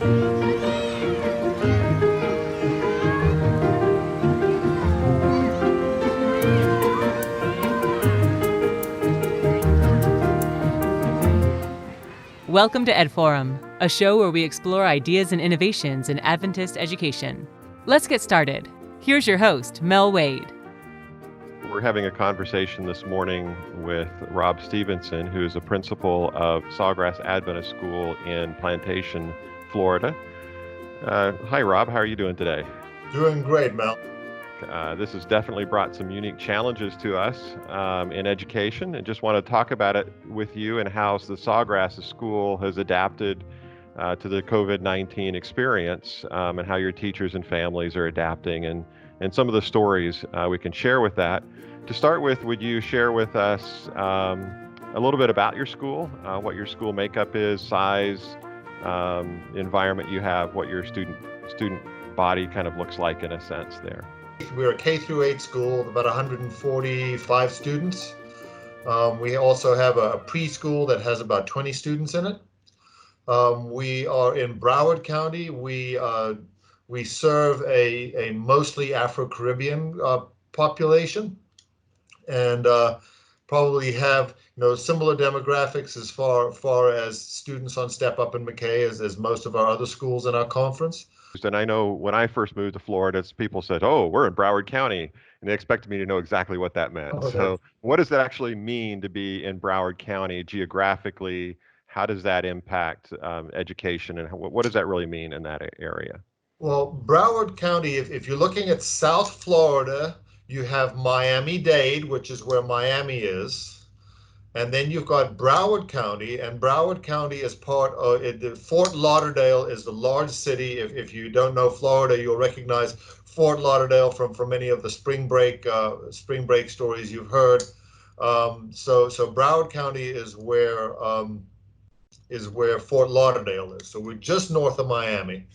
Welcome to EdForum, a show where we explore ideas and innovations in Adventist education. Let's get started. Here's your host, Mel Wade. We're having a conversation this morning with Rob Stevenson, who is a principal of Sawgrass Adventist School in Plantation, Florida. Hi, Rob. How are you doing today? Doing great, Mel. This has definitely brought some unique challenges to us in education, and just want to talk about it with you and how the Sawgrass School has adapted to the COVID-19 experience, and how your teachers and families are adapting, and some of the stories we can share with that. To start with, would you share with us a little bit about your school, what your school makeup is, size, environment you have, what your student body kind of looks like in a sense there? We're a K through 8 school with about 145 students. We also have a preschool that has about 20 students in it. We are in Broward County. We serve a mostly Afro-Caribbean population, and probably have similar demographics as far as students on Step Up in McKay as most of our other schools in our conference. And I know when I first moved to Florida, people said, "Oh, we're in Broward County," and they expected me to know exactly what that meant. Okay. So what does that actually mean to be in Broward County geographically? How does that impact education, and what does that really mean in that area? Well, Broward County, if you're looking at South Florida, you have Miami-Dade, which is where Miami is. And then you've got Broward County, and Broward County is part of Fort Lauderdale is the large city. If you don't know Florida, you'll recognize Fort Lauderdale from many of the spring break stories you've heard. So Broward County is where Fort Lauderdale is. So we're just north of Miami.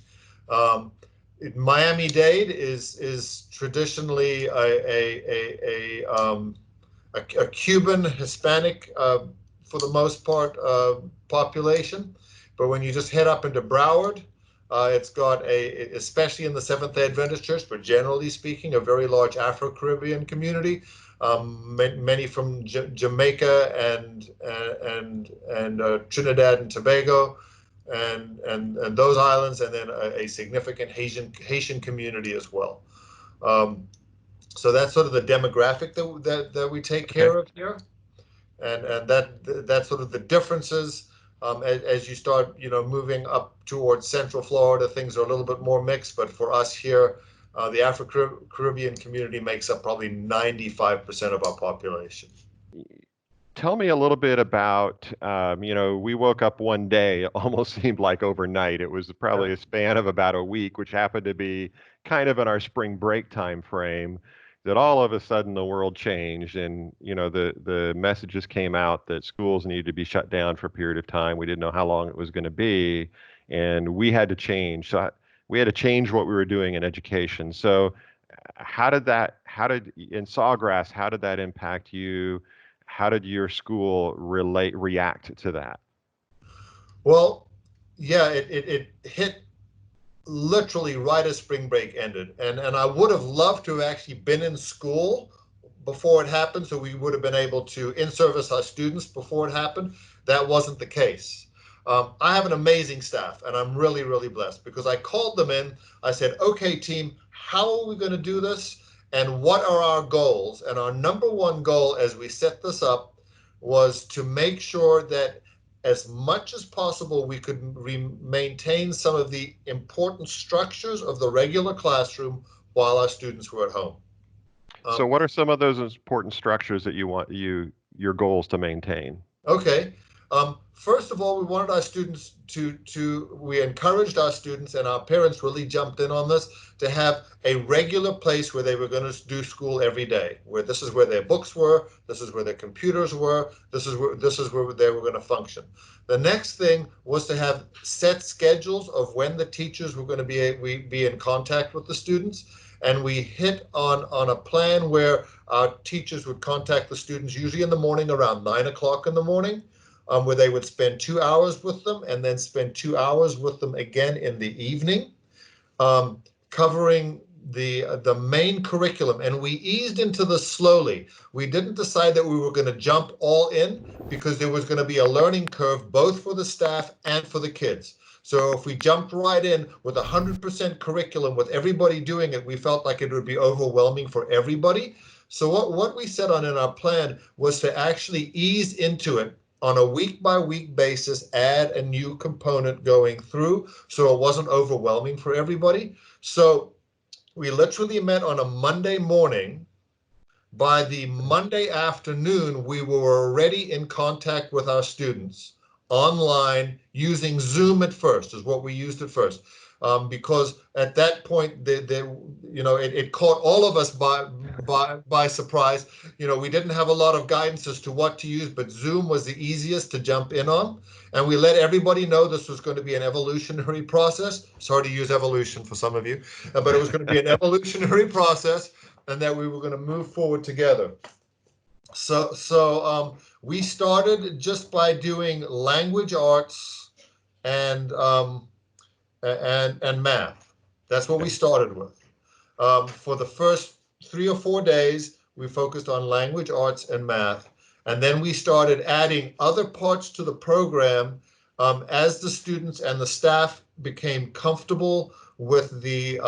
Miami-Dade is traditionally a Cuban Hispanic, for the most part, population. But when you just head up into Broward, it's got especially in the Seventh-day Adventist Church, but generally speaking, a very large Afro-Caribbean community. Many from Jamaica and Trinidad and Tobago, and those islands, and then a significant Haitian community as well. So that's sort of the demographic that we take care of here, and that's sort of the differences. As you start moving up towards Central Florida, things are a little bit more mixed. But for us here, the Afro-Caribbean community makes up probably 95% of our population. Tell me a little bit about, we woke up one day, it almost seemed like overnight. It was probably a span of about a week, which happened to be kind of in our spring break time frame, that all of a sudden the world changed, and the messages came out that schools needed to be shut down for a period of time. We didn't know how long it was going to be, and we had to change. So we had to change what we were doing in education. So in Sawgrass, how did that impact you? How did your school react to that? Well, yeah, it hit literally right as spring break ended, and I would have loved to have actually been in school before it happened, so we would have been able to in-service our students before it happened. That wasn't the case. I have an amazing staff, and I'm really, really blessed, because I called them in. I said, "Okay, team, how are we going to do this, and what are our goals?" And our number one goal as we set this up was to make sure that as much as possible we could maintain some of the important structures of the regular classroom while our students were at home. So what are some of those important structures that you want your goals to maintain? Okay. First of all, we wanted our students we encouraged our students, and our parents really jumped in on this, to have a regular place where they were going to do school every day, where this is where their books were, this is where their computers were, this is where they were going to function. The next thing was to have set schedules of when the teachers were going to be in contact with the students. And we hit on a plan where our teachers would contact the students usually in the morning around 9 o'clock in the morning. where they would spend 2 hours with them and then spend 2 hours with them again in the evening, covering the main curriculum. And we eased into this slowly. We didn't decide that we were going to jump all in because there was going to be a learning curve both for the staff and for the kids. So if we jumped right in with 100% curriculum with everybody doing it, we felt like it would be overwhelming for everybody. So what we set on in our plan was to actually ease into it on a week-by-week basis, add a new component going through so it wasn't overwhelming for everybody. So we literally met on a Monday morning. By the Monday afternoon, we were already in contact with our students online using Zoom at first, is what we used at first. Because at that point, it caught all of us by surprise. We didn't have a lot of guidance as to what to use, but Zoom was the easiest to jump in on. And we let everybody know this was going to be an evolutionary process. Sorry to use evolution for some of you, but it was going to be an evolutionary process and that we were going to move forward together. So we started just by doing language arts and math. That's what we started with. For the first 3 or 4 days, we focused on language arts and math. And then we started adding other parts to the program as the students and the staff became comfortable with the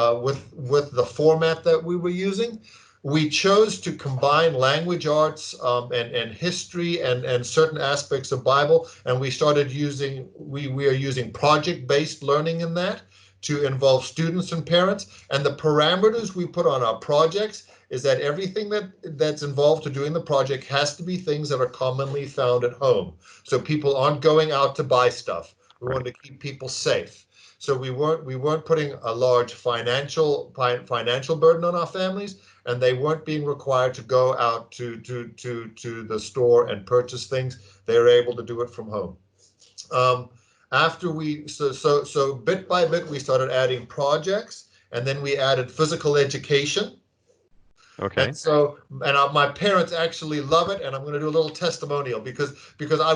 format that we were using. We chose to combine language arts and history and certain aspects of Bible, and we started using we are using project-based learning in that to involve students and parents. And the parameters we put on our projects is that everything that's involved to doing the project has to be things that are commonly found at home. So people aren't going out to buy stuff. We wanted to keep people safe. So we weren't putting a large financial burden on our families, and they weren't being required to go out to the store and purchase things. They were able to do it from home. So bit by bit, we started adding projects, and then we added physical education. Okay. And my parents actually love it, and I'm going to do a little testimonial because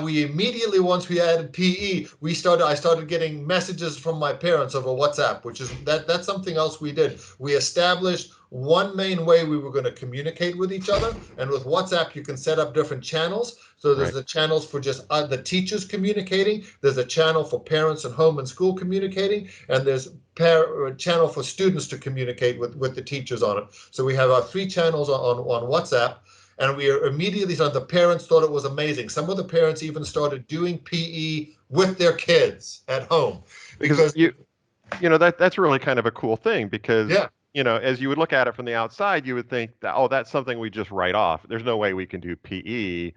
we immediately, once we added PE, I started getting messages from my parents over WhatsApp, which is that's something else we did. We established one main way we were going to communicate with each other, and with WhatsApp you can set up different channels. So there's the channels for just the teachers communicating, there's a channel for parents and home and school communicating, and there's a channel for students to communicate with the teachers on it. So we have our 3 channels on WhatsApp, and we immediately started. The parents thought it was amazing. Some of the parents even started doing PE with their kids at home because that's really kind of a cool thing because yeah. As you would look at it from the outside, you would think that, oh, that's something we just write off. There's no way we can do PE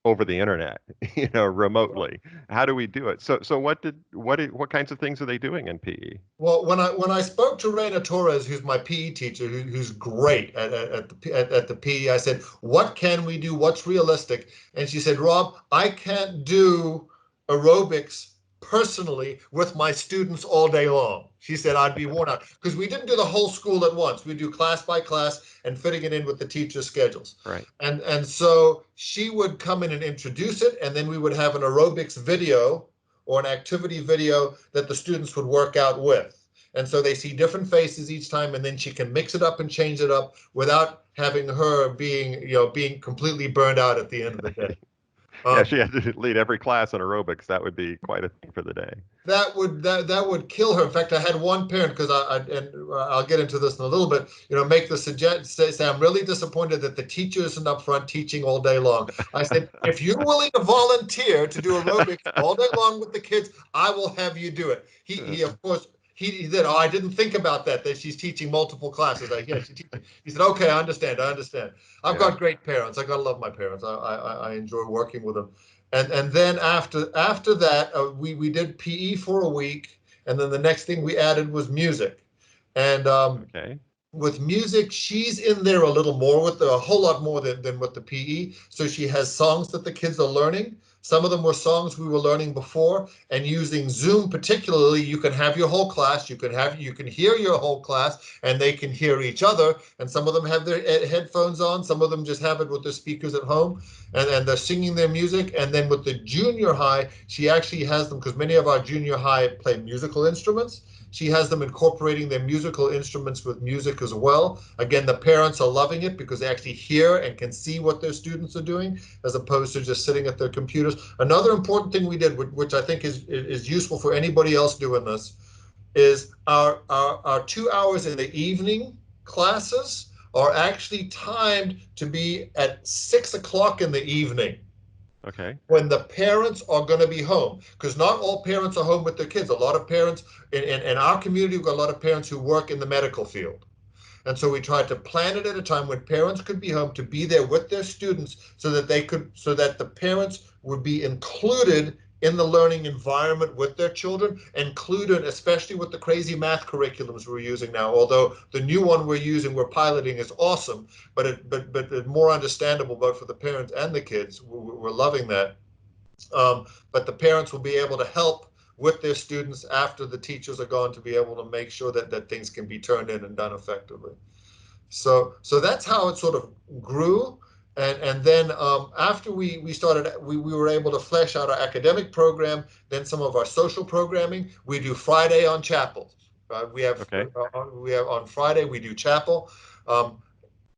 over the internet, remotely. How do we do it? So what kinds of things are they doing in PE? Well, when I spoke to Reina Torres, who's my PE teacher, who's great at the PE, I said, what can we do? What's realistic? And she said, Rob, I can't do aerobics personally with my students all day long. She said I'd be worn out because we didn't do the whole school at once. We do class by class and fitting it in with the teacher's schedules. Right. And so she would come in and introduce it, and then we would have an aerobics video or an activity video that the students would work out with. And so they see different faces each time, and then she can mix it up and change it up without having her being completely burned out at the end of the day. She had to lead every class in aerobics. That would be quite a thing for the day. That would kill her. In fact, I had one parent, because I'll get into this in a little bit, make the suggestion, say, I'm really disappointed that the teacher isn't up front teaching all day long. I said, if you're willing to volunteer to do aerobics all day long with the kids, I will have you do it. He of course, he said, oh, I didn't think about that she's teaching multiple classes. He said, okay, I understand. I've got great parents. I got to love my parents. I enjoy working with them. And then after that, we did PE for a week. And then the next thing we added was music. And with music, she's in there a little more, a whole lot more than with the PE. So she has songs that the kids are learning. Some of them were songs we were learning before, and using Zoom particularly, you can have your whole class, you can hear your whole class, and they can hear each other. And some of them have their headphones on, some of them just have it with their speakers at home, and they're singing their music. And then with the junior high, she actually has them, because many of our junior high play musical instruments. She has them incorporating their musical instruments with music as well. Again, the parents are loving it because they actually hear and can see what their students are doing, as opposed to just sitting at their computers. Another important thing we did, which I think is useful for anybody else doing this, is our 2 hours in the evening classes are actually timed to be at 6 o'clock in the evening. Okay. When the parents are going to be home, because not all parents are home with their kids. A lot of parents in our community, we've got a lot of parents who work in the medical field. And so we tried to plan it at a time when parents could be home, to be there with their students, so that the parents would be included in the learning environment with their children, included especially with the crazy math curriculums we're using now. Although the new one we're piloting is awesome, but it's more understandable both for the parents and the kids. We're loving that. But the parents will be able to help with their students after the teachers are gone, to be able to make sure that things can be turned in and done effectively. So that's how it sort of grew. And then after we started, we were able to flesh out our academic program, then some of our social programming. We do Friday on chapel. We have on Friday we do chapel.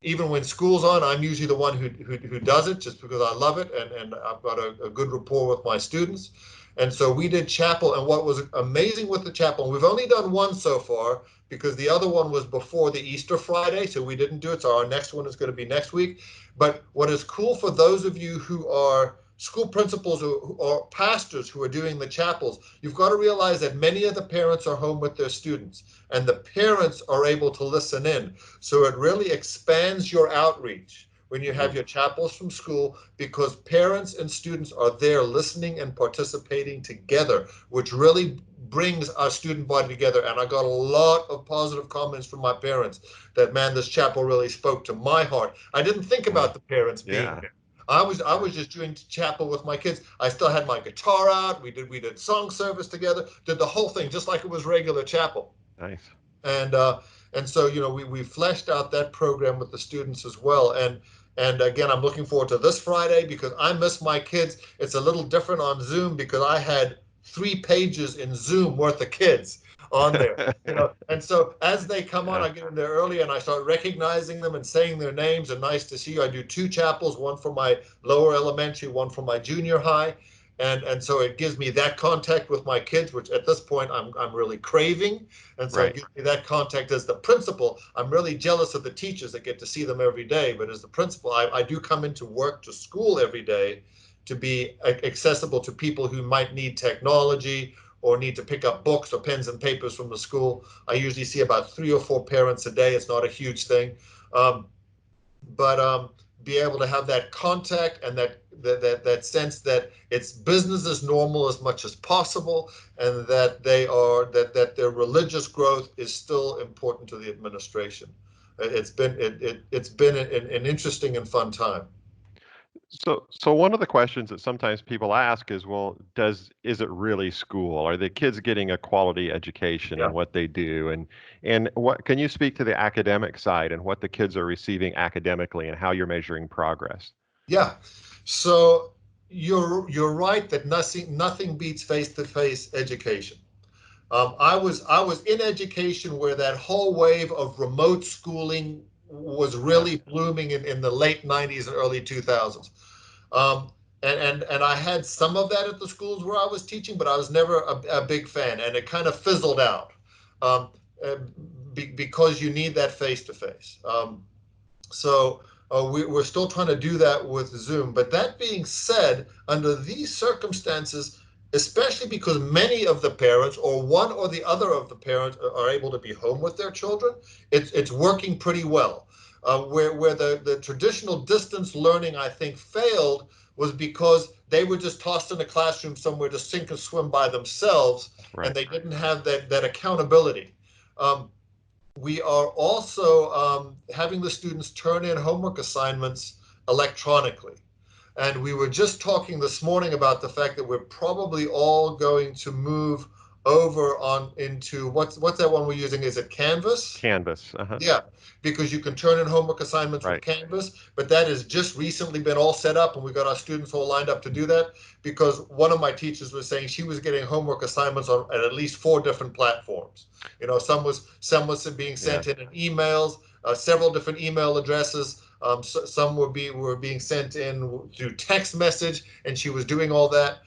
Even when school's on, I'm usually the one who does it, just because I love it, and I've got a good rapport with my students. And so we did chapel, and what was amazing with the chapel, and we've only done one so far, because the other one was before the Easter Friday, so we didn't do it. So our next one is going to be next week. But what is cool for those of you who are school principals or pastors who are doing the chapels, you've got to realize that many of the parents are home with their students, and the parents are able to listen in. So it really expands your outreach when you have your chapels from school, because parents and students are there listening and participating together, which really brings our student body together. And I got a lot of positive comments from my parents that, man, this chapel really spoke to my heart. I didn't think about the parents being there. I was just doing chapel with my kids. I still had my guitar out. We did song service together, did the whole thing just like it was regular chapel. Nice. And so, we fleshed out that program with the students as well. And again, I'm looking forward to this Friday, because I miss my kids. It's a little different on Zoom, because I had 3 pages in Zoom worth of kids on there. And so as they come on, I get in there early and I start recognizing them and saying their names, and nice to see you. I do 2 chapels, one for my lower elementary, one for my junior high. And so it gives me that contact with my kids, which at this point I'm really craving. And so it gives me that contact as the principal. I'm really jealous of the teachers that get to see them every day. But as the principal, I do come into work to school every day to be accessible to people who might need technology or need to pick up books or pens and papers from the school. I usually see about 3 or 4 parents a day. It's not a huge thing. But be able to have that contact and that sense that it's business as normal as much as possible, and that that their religious growth is still important to the administration. It's been an interesting and fun time. So one of the questions that sometimes people ask is, well, is it really school? Are the kids getting a quality education in what they do? And what can you speak to the academic side and what the kids are receiving academically and how you're measuring progress? Yeah. So you're right that nothing beats face-to-face education. I was in education where that whole wave of remote schooling was really blooming in the late 90s and early 2000s. And I had some of that at the schools where I was teaching, but I was never a big fan, and it kind of fizzled out because you need that face-to-face. So we're still trying to do that with Zoom. But that being said, under these circumstances, especially because many of the parents, or one or the other of the parents, are able to be home with their children, it's working pretty well. Where the traditional distance learning, I think, failed was because they were just tossed in a classroom somewhere to sink or swim by themselves, and they didn't have that accountability. We are also having the students turn in homework assignments electronically. And we were just talking this morning about the fact that we're probably all going to move over on into what's that one we're using? Is it Canvas? Canvas. Yeah, because you can turn in homework assignments with Right. Canvas, but that has just recently been all set up, and we got our students all lined up to do that, because one of my teachers was saying she was getting homework assignments on at least 4 different platforms. Some was being sent in emails, several different email addresses. Some were being sent in through text message, and she was doing all that.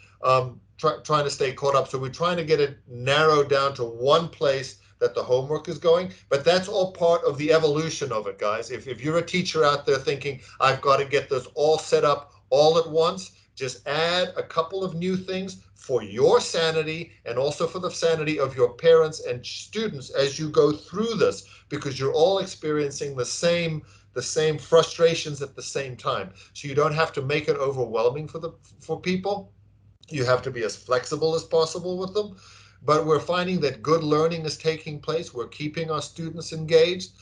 Trying to stay caught up. So we're trying to get it narrowed down to one place that the homework is going. But that's all part of the evolution of it, guys. If you're a teacher out there thinking, I've got to get this all set up all at once, just add a couple of new things for your sanity and also for the sanity of your parents and students as you go through this, because you're all experiencing the same frustrations at the same time. So you don't have to make it overwhelming for people. You have to be as flexible as possible with them. But we're finding that good learning is taking place. We're keeping our students engaged.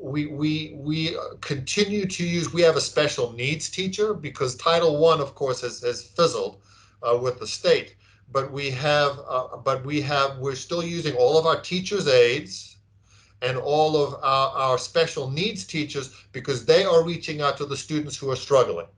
We continue to use, we have a special needs teacher because Title I, of course, has fizzled with the state. But we're still using all of our teachers' aides and all of our special needs teachers, because they are reaching out to the students who are struggling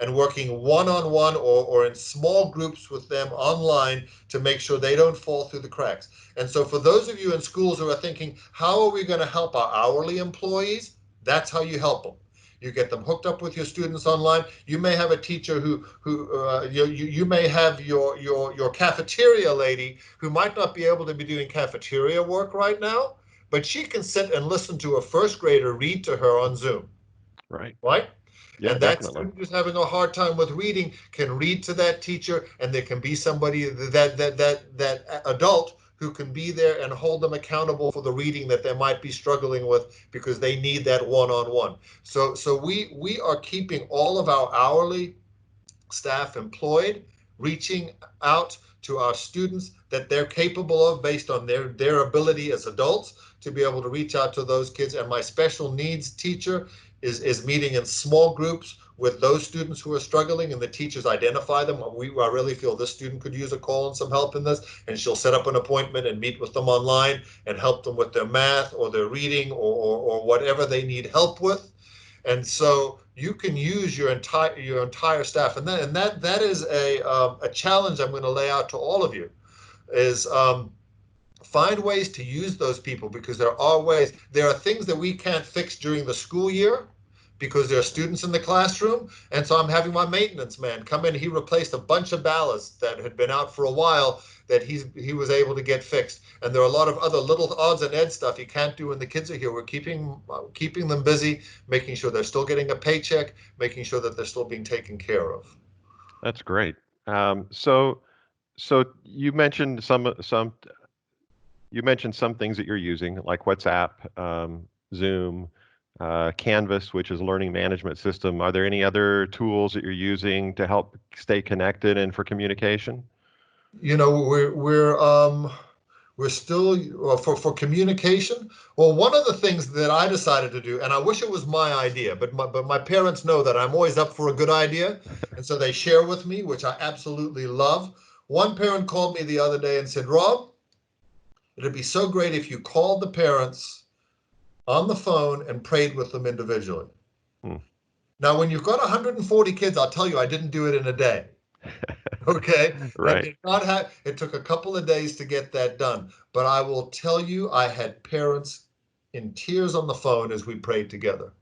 and working one-on-one or in small groups with them online to make sure they don't fall through the cracks. And so for those of you in schools who are thinking, how are we going to help our hourly employees? That's how you help them. You get them hooked up with your students online. You may have a teacher you may have your cafeteria lady who might not be able to be doing cafeteria work right now, but she can sit and listen to a first grader read to her on Zoom. Right. Right? Yeah, And that definitely. student who's having a hard time with reading can read to that teacher, and there can be somebody, that adult who can be there and hold them accountable for the reading that they might be struggling with, because they need that one-on-one. So we are keeping all of our hourly staff employed, reaching out to our students that they're capable of based on their ability as adults to be able to reach out to those kids. And my special needs teacher is meeting in small groups with those students who are struggling, and the teachers identify them. I really feel this student could use a call and some help in this, and she'll set up an appointment and meet with them online and help them with their math or their reading or whatever they need help with. And so you can use your entire staff, and that is a challenge I'm going to lay out to all of you, is find ways to use those people, because there are things that we can't fix during the school year because there are students in the classroom. And so I'm having my maintenance man come in. He replaced a bunch of ballasts that had been out for a while that he was able to get fixed. And there are a lot of other little odds and ends stuff he can't do when the kids are here. We're keeping them busy, making sure they're still getting a paycheck, making sure that they're still being taken care of. That's great. So you mentioned some things that you're using, like WhatsApp, Zoom, Canvas, which is a learning management system. Are there any other tools that you're using to help stay connected and for communication? We're still for communication. Well, one of the things that I decided to do, and I wish it was my idea, but my parents know that I'm always up for a good idea, and so they share with me, which I absolutely love. One parent called me the other day and said, Rob, it'd be so great if you called the parents on the phone and prayed with them individually. Now, when you've got 140 kids, I'll tell you, I didn't do it in a day. Okay. Right. It took a couple of days to get that done. But I will tell you, I had parents in tears on the phone as we prayed together.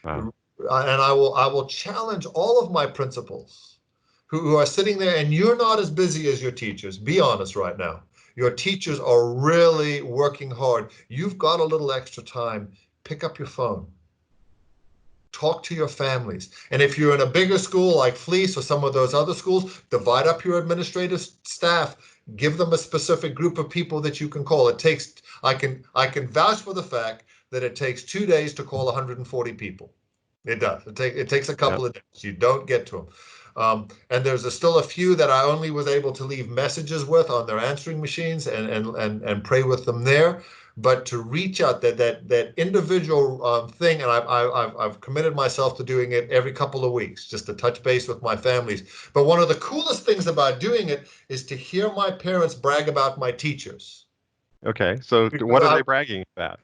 Wow. And I will challenge all of my principals who are sitting there, and you're not as busy as your teachers. Be honest right now. Your teachers are really working hard. You've got a little extra time. Pick up your phone. Talk to your families. And if you're in a bigger school like Fleece or some of those other schools, divide up your administrative staff. Give them a specific group of people that you can call. I can vouch for the fact that it takes 2 days to call 140 people. It does. It takes a couple of days. You don't get to them. And there's still a few that I only was able to leave messages with on their answering machines and pray with them there. but to reach out, that individual thing. And I've committed myself to doing it every couple of weeks, just to touch base with my families. But one of the coolest things about doing it is to hear my parents brag about my teachers. Okay, so Because what are they bragging about?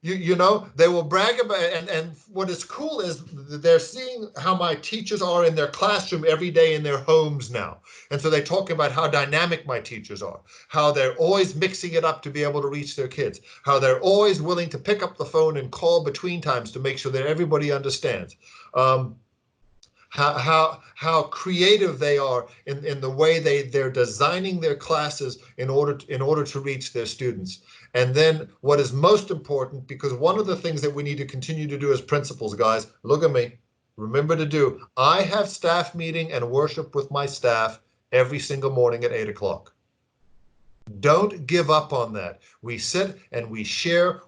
they will brag about it. And what is cool is they're seeing how my teachers are in their classroom every day in their homes now. And so they talk about how dynamic my teachers are, how they're always mixing it up to be able to reach their kids, how they're always willing to pick up the phone and call between times to make sure that everybody understands. How creative they are in the way they're designing their classes in order to reach their students. And then what is most important, because one of the things that we need to continue to do as principals, guys, look at me, remember to do, I have staff meeting and worship with my staff every single morning at 8 o'clock. Don't give up on that. We sit and we share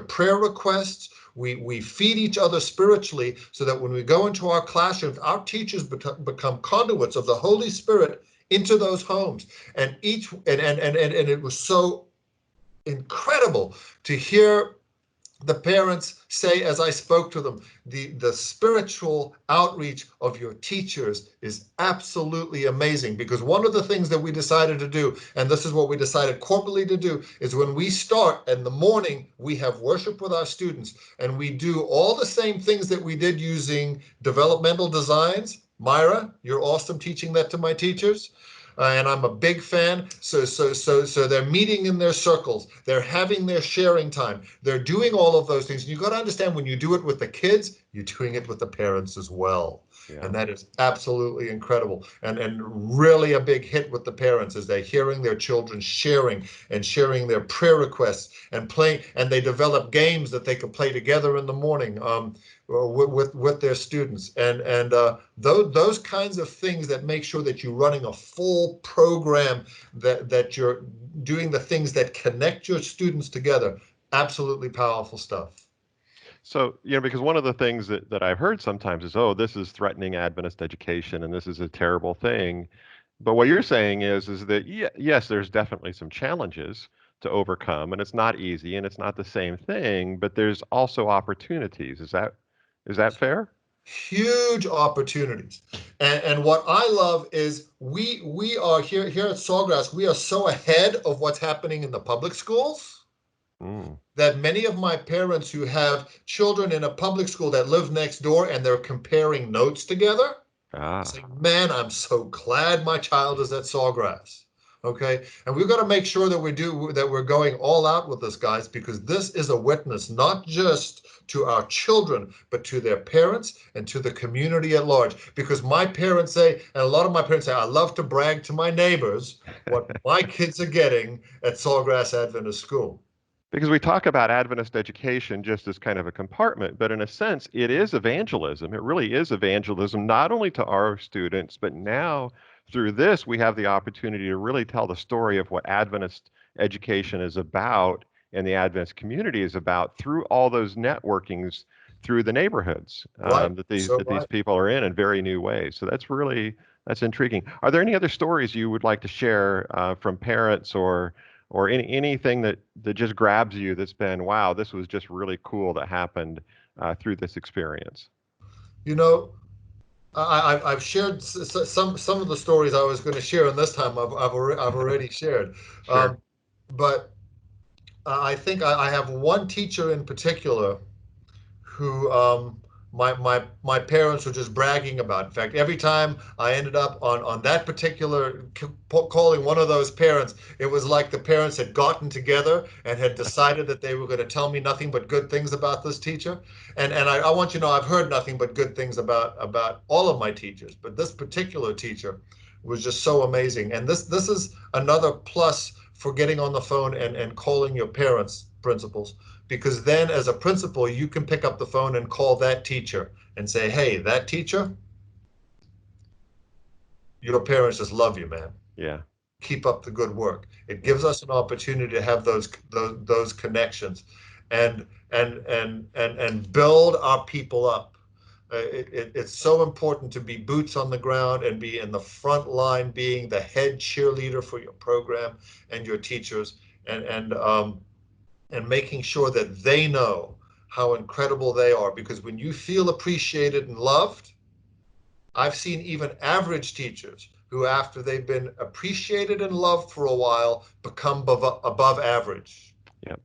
prayer requests. We feed each other spiritually, so that when we go into our classrooms, our teachers become conduits of the Holy Spirit into those homes. And it was so incredible to hear the parents say, as I spoke to them, the spiritual outreach of your teachers is absolutely amazing. Because one of the things that we decided to do, and this is what we decided corporately to do, is when we start in the morning, we have worship with our students, and we do all the same things that we did using developmental designs. Myra, you're awesome teaching that to my teachers. And I'm a big fan. So they're meeting in their circles. They're having their sharing time. They're doing all of those things. And you got to understand, when you do it with the kids, you're doing it with the parents as well. Yeah. And that is absolutely incredible. And really a big hit with the parents is they're hearing their children sharing their prayer requests and playing. And they develop games that they can play together in the morning. With their students, and those kinds of things that make sure that you're running a full program, that you're doing the things that connect your students together. Absolutely powerful stuff. So, because one of the things that I've heard sometimes is, oh, this is threatening Adventist education and this is a terrible thing. But what you're saying is that, yes, there's definitely some challenges to overcome, and it's not easy and it's not the same thing, but there's also opportunities. Is that fair? Huge opportunities. And what I love is we are here at Sawgrass, we are so ahead of what's happening in the public schools that many of my parents who have children in a public school that live next door and they're comparing notes together, say, man, I'm so glad my child is at Sawgrass. Okay, and we've got to make sure that we're going all out with this, guys, because this is a witness not just to our children, but to their parents and to the community at large. Because my parents say, and a lot of my parents say, I love to brag to my neighbors what my kids are getting at Sawgrass Adventist School. Because we talk about Adventist education just as kind of a compartment, but in a sense, it is evangelism. It really is evangelism, not only to our students, but now through this, we have the opportunity to really tell the story of what Adventist education is about and the Adventist community is about through all those networkings through the neighborhoods that these people are in very new ways. So that's intriguing. Are there any other stories you would like to share from parents or anything that just grabs you that's been, wow, this was just really cool that happened through this experience? I've shared some of the stories I was going to share, and this time I've already shared. Sure. But I think I have one teacher in particular who my parents were just bragging about. In fact, every time I ended up on that particular calling one of those parents, it was like the parents had gotten together and had decided that they were going to tell me nothing but good things about this teacher. And I want you to know, I've heard nothing but good things about all of my teachers, but this particular teacher was just so amazing. And this is another plus for getting on the phone and calling your parents, principals. Because then as a principal, you can pick up the phone and call that teacher and say, hey, that teacher, your parents just love you, man. Yeah. Keep up the good work. It gives us an opportunity to have those connections and build our people up. It's so important to be boots on the ground and be in the front line, being the head cheerleader for your program and your teachers. And and making sure that they know how incredible they are. Because when you feel appreciated and loved, I've seen even average teachers who, after they've been appreciated and loved for a while, become above average. Yep.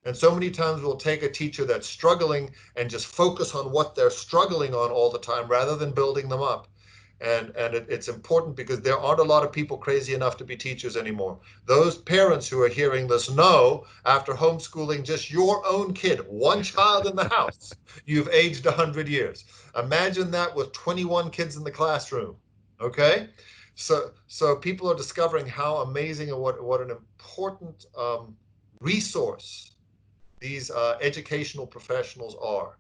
And so many times we'll take a teacher that's struggling and just focus on what they're struggling on all the time rather than building them up. And it's important because there aren't a lot of people crazy enough to be teachers anymore. Those parents who are hearing this know, after homeschooling just your own kid, one child in the house, you've aged 100 years. Imagine that with 21 kids in the classroom, okay? So people are discovering how amazing and what an important resource these educational professionals are.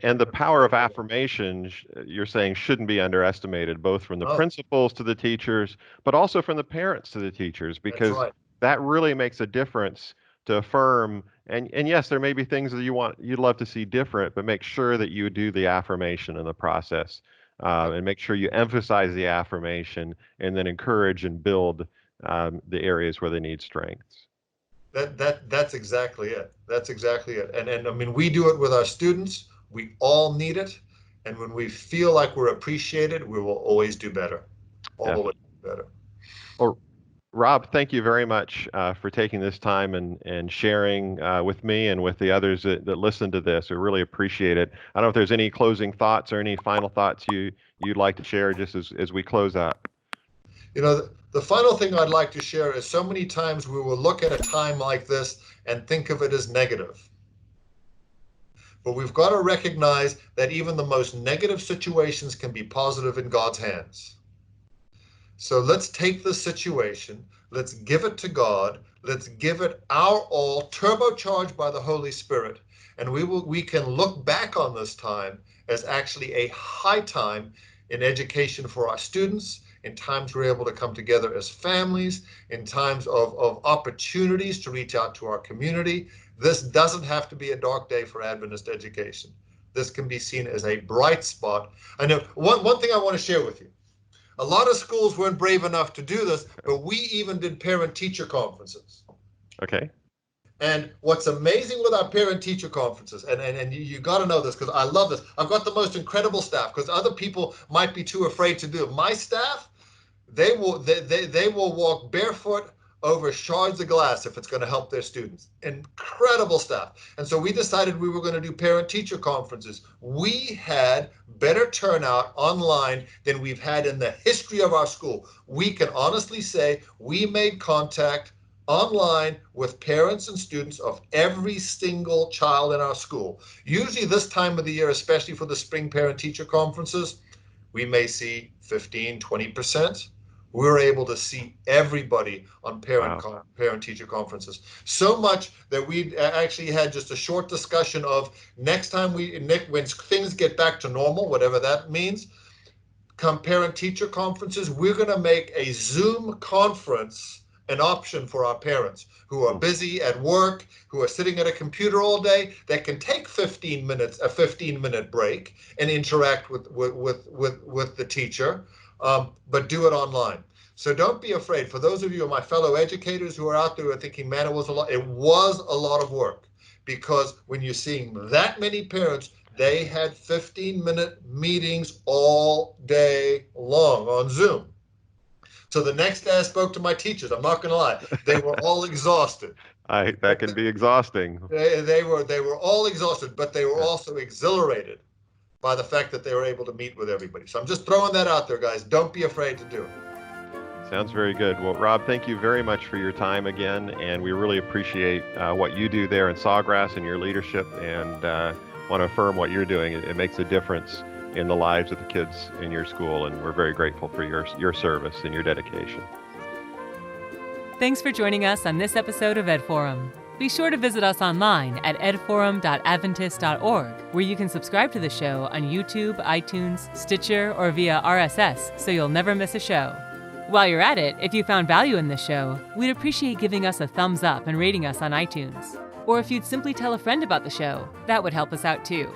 And the power of affirmation, you're saying, shouldn't be underestimated, both from the principals to the teachers, but also from the parents to the teachers, because that really makes a difference to affirm. And yes, there may be things that you'd love to see different, but make sure that you do the affirmation in the process, and make sure you emphasize the affirmation and then encourage and build the areas where they need strengths. That's exactly it. That's exactly it. And I mean, we do it with our students. We all need it. And when we feel like we're appreciated, we will always do better. Always do better. Well, Rob, thank you very much for taking this time and sharing with me and with the others that listen to this. We really appreciate it. I don't know if there's any closing thoughts or any final thoughts you'd like to share just as we close out. You know, the final thing I'd like to share is so many times we will look at a time like this and think of it as negative. But we've got to recognize that even the most negative situations can be positive in God's hands. So let's take this situation, let's give it to God, let's give it our all, turbocharged by the Holy Spirit, and we can look back on this time as actually a high time in education for our students, in times we're able to come together as families, in times of opportunities to reach out to our community. This doesn't have to be a dark day for Adventist education. This can be seen as a bright spot. I know one thing I want to share with you. A lot of schools weren't brave enough to do this, but we even did parent-teacher conferences. Okay. And what's amazing with our parent-teacher conferences, and you got to know this because I love this. I've got the most incredible staff because other people might be too afraid to do it. My staff, they will walk barefoot over shards of glass if it's going to help their students. Incredible staff. And so we decided we were going to do parent-teacher conferences. We had better turnout online than we've had in the history of our school. We can honestly say we made contact online with parents and students of every single child in our school. Usually this time of the year, especially for the spring parent-teacher conferences, we may see 15, 20%. We're able to see everybody on parent-teacher conferences. So much that we actually had just a short discussion of next time when things get back to normal, whatever that means, come parent-teacher conferences, we're going to make a Zoom conference an option for our parents who are busy at work, who are sitting at a computer all day, that can take 15 minutes, a 15-minute break and interact with the teacher, but do it online. So don't be afraid. For those of you, my fellow educators who are out there who are thinking, man, it was a lot of work, because when you're seeing that many parents, they had 15-minute meetings all day long on Zoom. So the next day I spoke to my teachers, I'm not going to lie, they were all exhausted. That can be exhausting. They were all exhausted, but they were also exhilarated by the fact that they were able to meet with everybody. So I'm just throwing that out there, guys. Don't be afraid to do it. Sounds very good. Well, Rob, thank you very much for your time again, and we really appreciate what you do there in Sawgrass and your leadership, and want to affirm what you're doing. It makes a difference in the lives of the kids in your school, and we're very grateful for your service and your dedication. Thanks for joining us on this episode of EdForum. Be sure to visit us online at edforum.adventist.org, where you can subscribe to the show on YouTube, iTunes, Stitcher, or via RSS, so you'll never miss a show. While you're at it, if you found value in this show, we'd appreciate giving us a thumbs up and rating us on iTunes. Or if you'd simply tell a friend about the show, that would help us out too.